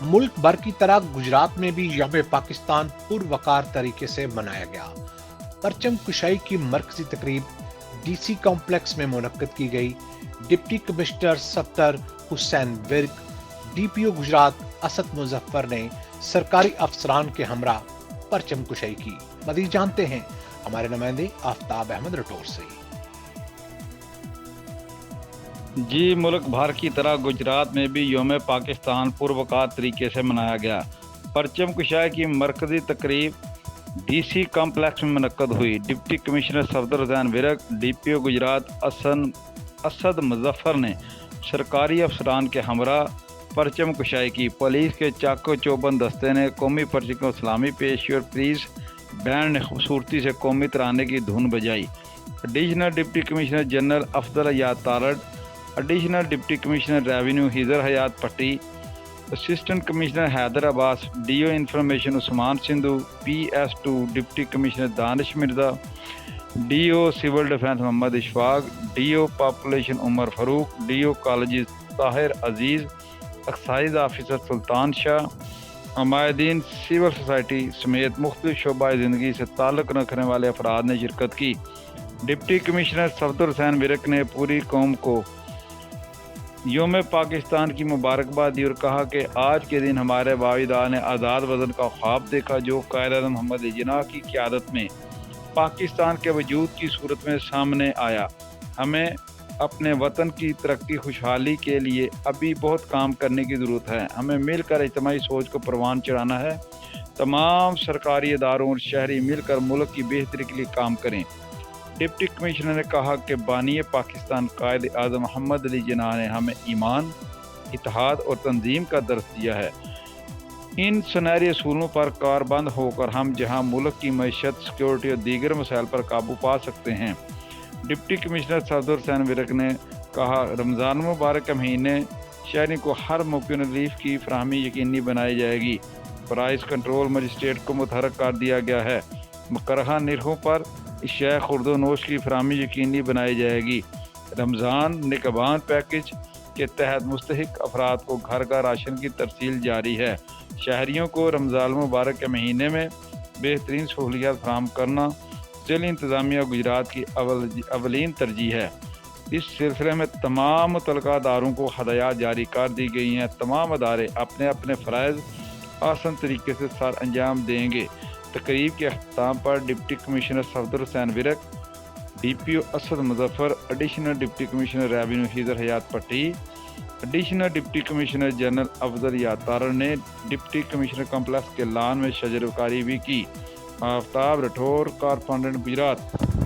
मुल्क भर की तरह गुजरात में भी यौम पाकिस्तान पुरवकार तरीके से मनाया गया। परचम कुशाई की मरकजी तकरीब डीसी कॉम्प्लेक्स में मुनक्कद की गई। Deputy commissioner Safdar Hussain Virk, DPO Gujarat Asad Muzaffar ने सरकारी अफसरान के हमरा परचम कुशाई की। मजीद जानते हैं हमारे नुमाइंदे आफ्ताब अहमद रटोर से। जी, मुल्क भर की तरह गुजरात में भी यौम पाकिस्तान पुरवकार तरीके से मनाया गया। परचम कुशाई की मरकजी तकरीब डीसी कॉम्प्लेक्स में मुनक्कद हुई। Deputy commissioner Safdar Hussain Virk, DPO Gujarat Asad Muzaffar ने सरकारी अफसरान के हमरा परचम कुशाई की। पुलिस के चाको चौबंद दस्ते ने कौमी परचम को सलामी पेश की और पुलिस बैंड ने खूबसूरती से कौमी तराने की धुन बजाई। Additional deputy commissioner general Afzal Hayat Tarar, additional deputy commissioner revenue हिजर Hayat Patti, assistant commissioner Haider Abbas, DO information Usman Sindhu, PS2 deputy commissioner Danish Mirza, DO civil defence Mohammad Ishfaq, DO population Umar Farooq, DO college Tahir Aziz, excise officer Sultan Shah, हमायदीन सिविल सोसाइटी समेत मुख्तलिफ शोबा ज़िंदगी से ताल्लुक़ रखने वाले अफराद ने शिरकत की। डिप्टी कमिश्नर सफदर हुसैन विर्क ने पूरी कौम को यौम पाकिस्तान की मुबारकबाद दी और कहा कि आज के दिन हमारे वालिदा ने आज़ाद वतन का ख्वाब देखा जो कायद-ए-आज़म मोहम्मद अली जिन्नाह की क़यादत में पाकिस्तान के वजूद की सूरत में सामने आया। हमें अपने वतन की तरक्की खुशहाली के लिए अभी बहुत काम करने की ज़रूरत है। हमें मिलकर इज्तिमाई सोच को परवान चढ़ाना है। तमाम सरकारी इदारों और शहरी मिलकर मुल्क की बेहतरी के लिए काम करें। डिप्टी कमिश्नर ने कहा कि बानी पाकिस्तान कायद-ए-आज़म मोहम्मद अली जिन्नाह ने हमें ईमान, इत्तेहाद और तंजीम का दर्स दिया है। इन सुनहरे असूलों पर कारबंद होकर हम जहां मुल्क की मईशत, सिक्योरिटी और दीगर मसाइल पर काबू पा सकते हैं। डिप्टी कमिश्नर सफदर हुसैन विर्क ने कहा, रमज़ान मुबारक के महीने शहरी को हर मुमकिन रिलीफ की फराहमी यकीनी बनाई जाएगी। प्राइस कंट्रोल मजिस्ट्रेट को मुतहरक कर दिया गया है। मुकर्रह निरखों पर इश्या खुर्दो नोश की फराहमी यकीनी बनाई जाएगी। रमज़ान निगहबान पैकेज के तहत मुस्तहिक अफराद को घर का राशन की तरसील जारी है। शहरियों को रमज़ान मुबारक के महीने में बेहतरीन सहूलियात फराहम करना ज़िला इंतज़ामिया गुजरात की अवलीन तरजीह है। इस सिलसिले में तमाम मुतल्लिका अदारों को हदायत जारी कर दी गई हैं। तमाम अदारे अपने अपने फ़राइज़ आसान तरीके से सर अंजाम देंगे। तकरीब के अख्ताम पर deputy commissioner Safdar Hussain Virk, DPO Asad Muzaffar, additional deputy commissioner revenue हिजर Hayat Patti, additional deputy commissioner general Afzal Hayat Tarar ने डिप्टी कमिश्नर कॉम्प्लेक्स के लान में शजरकारी भी की। आफ्ताब रठौर, कॉरस्पॉन्डेंट गुजरात।